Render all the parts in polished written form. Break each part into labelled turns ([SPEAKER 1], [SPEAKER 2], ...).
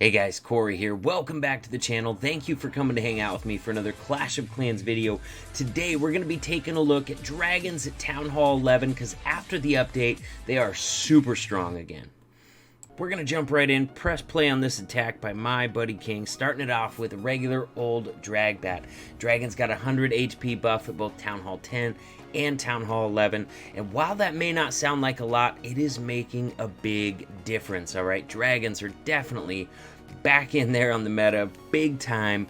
[SPEAKER 1] Hey guys, Corey here. Welcome back to the channel. Thank you for coming to hang out with me for another Clash of Clans video. Today we're going to be taking a look at Dragons at Town Hall 11 because after the update, they are super strong again. We're going to jump right in, press play on this attack by my buddy King, starting it off with a regular old drag bat. Dragon's got 100 HP buff at both Town Hall 10 and Town Hall 11, and while that may not sound like a lot, it is making a big difference, alright? Dragons are definitely back in there on the meta, big time,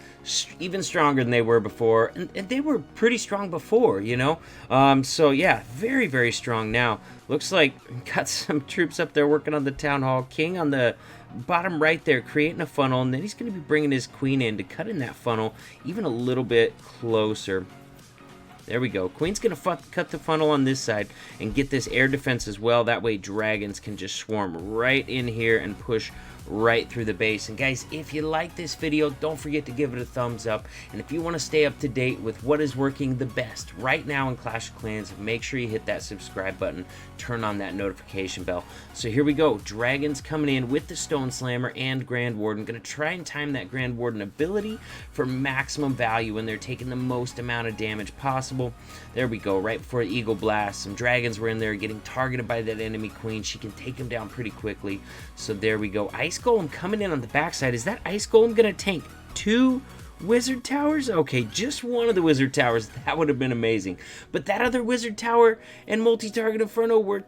[SPEAKER 1] even stronger than they were before, and they were pretty strong before, you know? So yeah, very, very strong now. Looks like got some troops up there working on the Town Hall. King on the bottom right there, creating a funnel, and then he's going to be bringing his queen in to cut in that funnel even a little bit closer. There we go. Queen's going to cut the funnel on this side and get this air defense as well. That way dragons can just swarm right in here and push right through the base. And guys, if you like this video, don't forget to give it a thumbs up. And if you want to stay up to date with what is working the best right now in Clash of Clans, make sure you hit that subscribe button, turn on that notification bell. So here we go. Dragons coming in with the Stone Slammer and Grand Warden. Going to try and time that Grand Warden ability for maximum value when they're taking the most amount of damage possible. There we go, right before the Eagle Blast. Some dragons were in there getting targeted by that enemy queen. She can take him down pretty quickly. So there we go. Ice Golem coming in on the backside. Is that Ice Golem going to tank 2 Wizard Towers? Okay, just one of the Wizard Towers. That would have been amazing. But that other Wizard Tower and multi-target Inferno were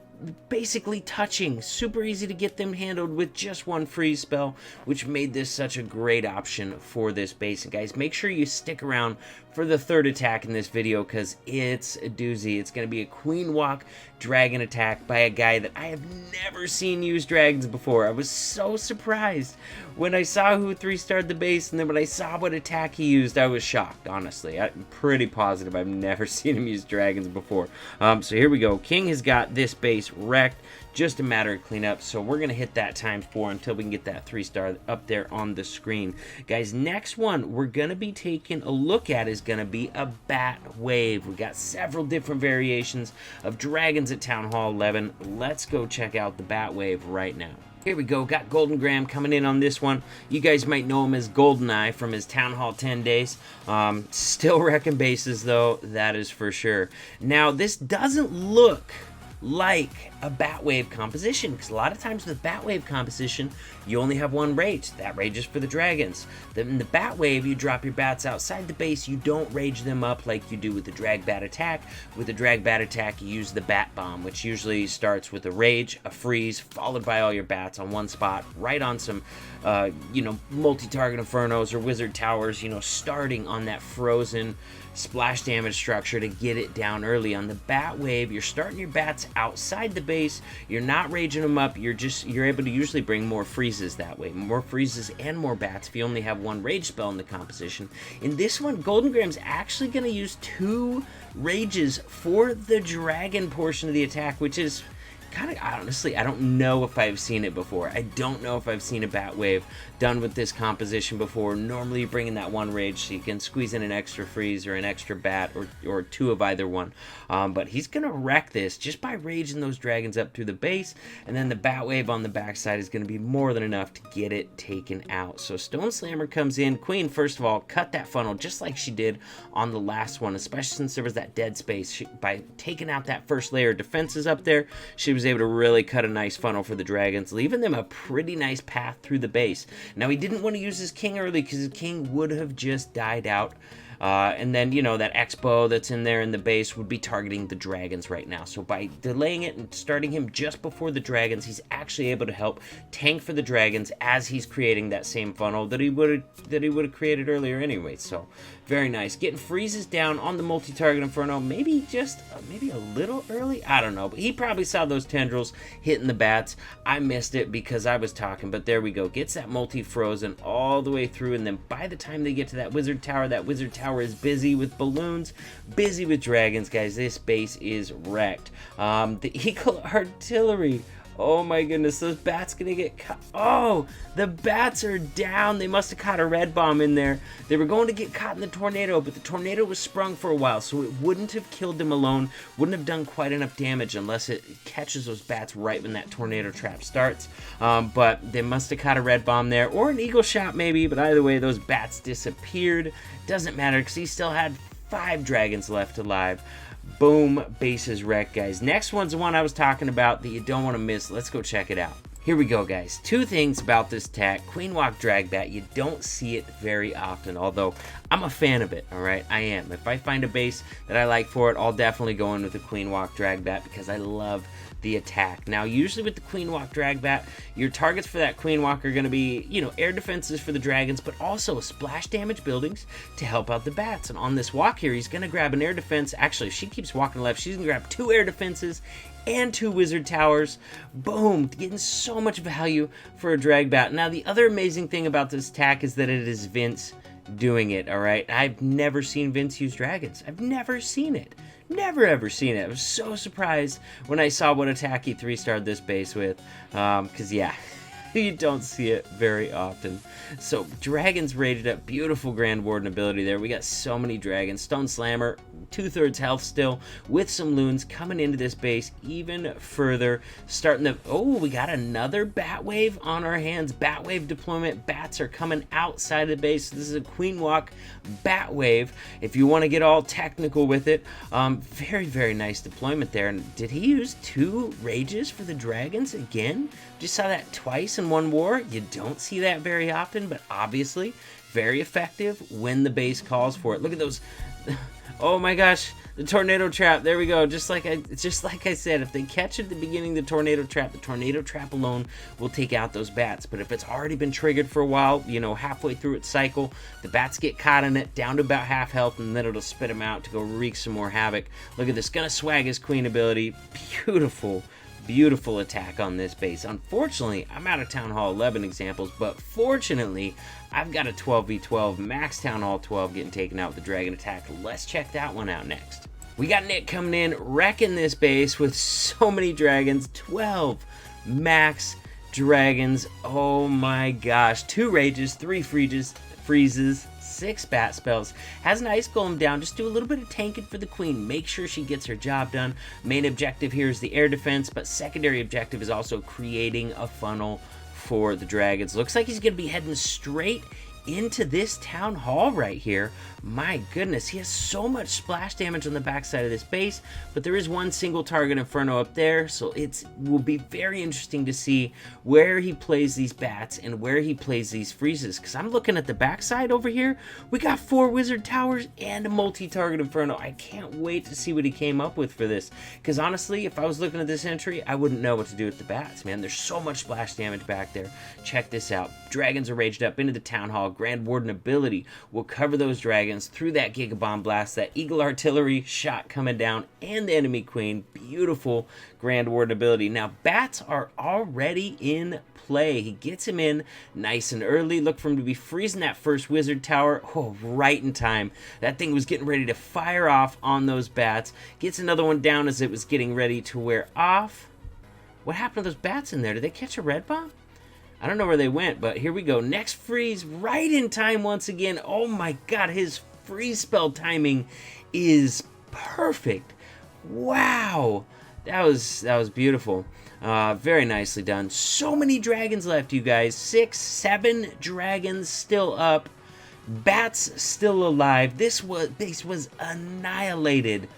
[SPEAKER 1] basically touching. Super easy to get them handled with just one freeze spell, which made this such a great option for this base. And guys, make sure you stick around for the third attack in this video because it's a doozy. It's going to be a Queen Walk dragon attack by a guy that I have never seen use dragons before. I was so surprised when I saw who 3-starred the base, and then when I saw what attack he used, I was shocked, honestly. I'm pretty positive I've never seen him use dragons before. So here we go. King has got this base wrecked. Just a matter of cleanup, so we're gonna hit that ×4 until we can get that 3-star up there on the screen. Guys, next one we're gonna be taking a look at is gonna be a bat wave. We got several different variations of dragons at Town Hall 11. Let's go check out the bat wave right now. Here we go, got Golden Graham coming in on this one. You guys might know him as Goldeneye from his Town Hall 10 days. Still wrecking bases though, that is for sure. Now this doesn't look like a bat wave composition, because a lot of times with bat wave composition you only have one rage. That rage is for the dragons. Then in the bat wave you drop your bats outside the base. You don't rage them up like you do with the drag bat attack. With the drag bat attack you use the bat bomb, which usually starts with a rage, a freeze, followed by all your bats on one spot, right on some you know, multi-target infernos or wizard towers, you know, starting on that frozen splash damage structure to get it down early. On the bat wave you're starting your bats outside the base. You're not raging them up. You're able to usually bring more freezes that way, more freezes and more bats if you only have one rage spell in the composition. In this one, Golden Graham's actually going to use 2 rages for the dragon portion of the attack, which is kind of, honestly, I don't know if I've seen it before. I don't know if I've seen a bat wave done with this composition before. Normally you bring in that one rage so you can squeeze in an extra freeze or an extra bat or 2 of either one. But he's gonna wreck this just by raging those dragons up through the base, and then the bat wave on the backside is gonna be more than enough to get it taken out. So Stone Slammer comes in. Queen, first of all, cut that funnel just like she did on the last one, especially since there was that dead space. By taking out that first layer of defenses up there, she was able to really cut a nice funnel for the dragons, leaving them a pretty nice path through the base. Now he didn't want to use his king early because his king would have just died out. And then, you know, that Expo that's in there in the base would be targeting the dragons right now. So by delaying it and starting him just before the dragons, he's actually able to help tank for the dragons as he's creating that same funnel that he would have created earlier anyway. So very nice. Getting freezes down on the multi-target Inferno, maybe a little early. I don't know, but he probably saw those tendrils hitting the bats. I missed it because I was talking, but there we go. Gets that multi-frozen all the way through, and then by the time they get to that Wizard Tower is busy with balloons, busy with dragons, guys. This base is wrecked. The Eagle Artillery Oh my goodness, those bats gonna get caught. Oh, the bats are down. They must have caught a red bomb in there. They were going to get caught in the tornado, but the tornado was sprung for a while, so it wouldn't have killed them alone, wouldn't have done quite enough damage unless it catches those bats right when that tornado trap starts. But they must have caught a red bomb there, or an eagle shot maybe, but either way, those bats disappeared. Doesn't matter, because he still had 5 dragons left alive. Boom, bases wrecked, guys. Next one's the one I was talking about that you don't want to miss. Let's go check it out. Here we go, guys. 2 things about this attack. Queen Walk Drag Bat, you don't see it very often, although I'm a fan of it, all right? I am. If I find a base that I like for it, I'll definitely go in with the Queen Walk Drag Bat because I love the attack. Now, usually with the Queen Walk Drag Bat, your targets for that Queen Walk are going to be, you know, air defenses for the dragons, but also splash damage buildings to help out the bats. And on this walk here, he's going to grab an air defense. Actually, if she keeps walking left, she's going to grab 2 air defenses and 2 wizard towers. Boom, getting so much value for a drag bat. Now, the other amazing thing about this attack is that it is Vince doing it, all right? I've never seen Vince use dragons. I've never seen it. Never ever seen it. I was so surprised when I saw what attack he 3-starred this base with, because yeah, you don't see it very often. So dragons rated up, beautiful Grand Warden ability there. We got so many dragons. Stone Slammer, 2/3 health still, with some loons coming into this base even further. Starting the, oh, we got another bat wave on our hands. Bat wave deployment. Bats are coming outside the base. This is a Queen Walk bat wave, if you want to get all technical with it. Very, very nice deployment there. And did he use 2 rages for the dragons again? Just saw that twice in one war. You don't see that very often, but obviously very effective when the base calls for it. Look at those. Oh my gosh, the tornado trap. There we go. Just like I said, if they catch at the beginning the tornado trap alone will take out those bats. But if it's already been triggered for a while, you know, halfway through its cycle, the bats get caught in it, down to about half health, and then it'll spit them out to go wreak some more havoc. Look at this. Gonna swag his queen ability. Beautiful. Beautiful attack on this base. Unfortunately, I'm out of Town Hall 11 examples, but fortunately, I've got a 12v12 max Town Hall 12 getting taken out with the dragon attack. Let's check that one out next. We got Nick coming in, wrecking this base with so many dragons. 12 max dragons. Oh my gosh. 2 rages, 3 freezes, 6 bat spells. Has an ice golem down. Just do a little bit of tanking for the queen. Make sure she gets her job done. Main objective here is the air defense, but secondary objective is also creating a funnel for the dragons. Looks like he's going to be heading straight into this town hall right here. My goodness, he has so much splash damage on the backside of this base, but there is one single target inferno up there, so it will be very interesting to see where he plays these bats and where he plays these freezes, because I'm looking at the backside over here. We got 4 wizard towers and a multi-target inferno. I can't wait to see what he came up with for this, because honestly, if I was looking at this entry, I wouldn't know what to do with the bats, man. There's so much splash damage back there. Check this out. Dragons are raged up into the town hall. Grand Warden ability will cover those dragons through that Giga Bomb Blast, that Eagle Artillery shot coming down, and the enemy queen. Beautiful Grand Warden ability. Now, bats are already in play. He gets him in nice and early. Look for him to be freezing that first wizard tower. Oh, right in time. That thing was getting ready to fire off on those bats. Gets another one down as it was getting ready to wear off. What happened to those bats in there? Did they catch a red bomb? I don't know where they went, but here we go. Next freeze, right in time once again. Oh my god, his freeze spell timing is perfect. Wow. That was beautiful. Very nicely done. So many dragons left, you guys. 6, 7 dragons still up. Bats still alive. This base was annihilated.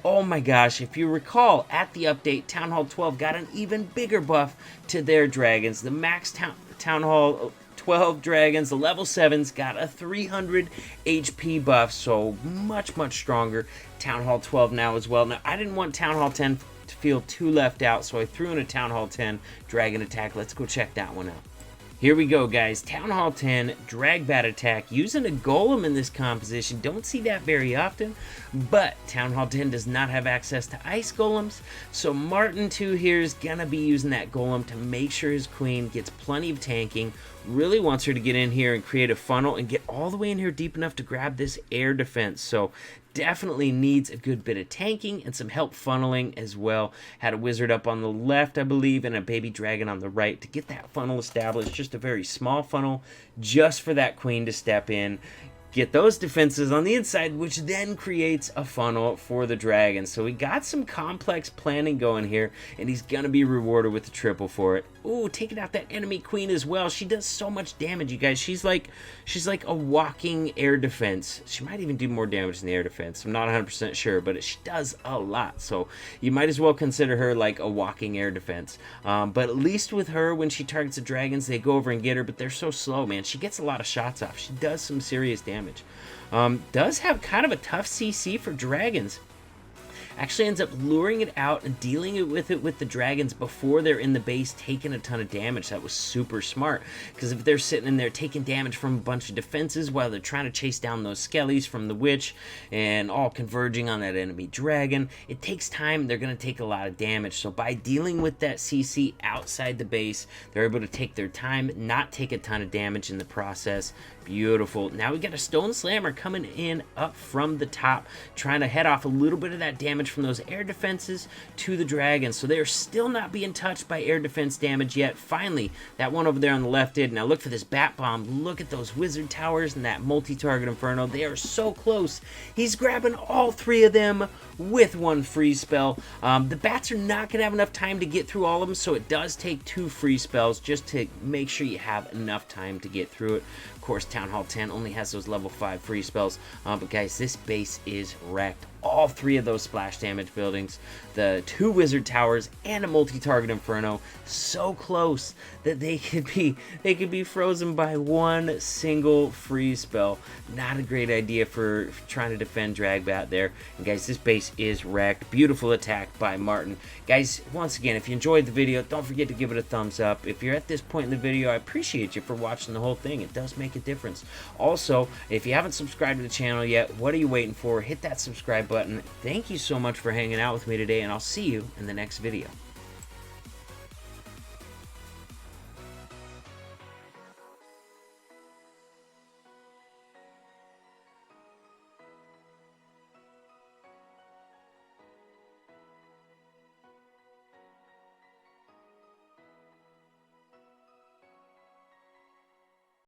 [SPEAKER 1] Oh my gosh, if you recall, at the update, Town Hall 12 got an even bigger buff to their dragons. The max Town Hall 12 dragons, the level 7s, got a 300 HP buff, so much, much stronger. Town Hall 12 now as well. Now, I didn't want Town Hall 10 to feel too left out, so I threw in a Town Hall 10 dragon attack. Let's go check that one out. Here we go, guys. Town Hall 10, Drag Bat attack, using a golem in this composition. Don't see that very often, but Town Hall 10 does not have access to ice golems, so Martin 2 here is gonna be using that golem to make sure his queen gets plenty of tanking really wants her to get in here and create a funnel and get all the way in here deep enough to grab this air defense. So definitely needs a good bit of tanking and some help funneling as well. Had a wizard up on the left, I believe, and a baby dragon on the right to get that funnel established. Just a very small funnel just for that queen to step in, get those defenses on the inside, which then creates a funnel for the dragon. So we got some complex planning going here, and he's gonna be rewarded with the triple for it. Ooh, taking out that enemy queen as well. She does so much damage, you guys. She's like a walking air defense. She might even do more damage than the air defense. I'm not 100% sure, but she does a lot. So you might as well consider her like a walking air defense. But at least with her, when she targets the dragons, they go over and get her, but they're so slow, man. She gets a lot of shots off. She does some serious damage. Does have kind of a tough CC for dragons. Actually ends up luring it out and dealing with the dragons before they're in the base taking a ton of damage. That was super smart, because if they're sitting in there taking damage from a bunch of defenses while they're trying to chase down those skellies from the witch and all converging on that enemy dragon, it takes time. They're going to take a lot of damage. So by dealing with that CC outside the base, they're able to take their time, not take a ton of damage in the process. Beautiful. Now we got a stone slammer coming in up from the top, trying to head off a little bit of that damage from those air defenses to the dragons. So they're still not being touched by air defense damage yet. Finally, that one over there on the left did. Now look for this bat bomb. Look at those wizard towers and that multi-target inferno. They are so close. He's grabbing all three of them with one freeze spell. The bats are not going to have enough time to get through all of them, so it does take 2 freeze spells just to make sure you have enough time to get through it. Of course, Town Hall 10 only has those level 5 free spells, but guys, this base is wrecked. All 3 of those splash damage buildings, the 2 wizard towers, and a multi-target inferno, so close that they could be frozen by 1 single freeze spell. Not a great idea for trying to defend Dragbat there. And guys, this base is wrecked. Beautiful attack by Martin. Guys, once again, if you enjoyed the video, don't forget to give it a thumbs up. If you're at this point in the video, I appreciate you for watching the whole thing. It does make a difference. Also, if you haven't subscribed to the channel yet, what are you waiting for? Hit that subscribe button. Thank you so much for hanging out with me today, and I'll see you in the next video.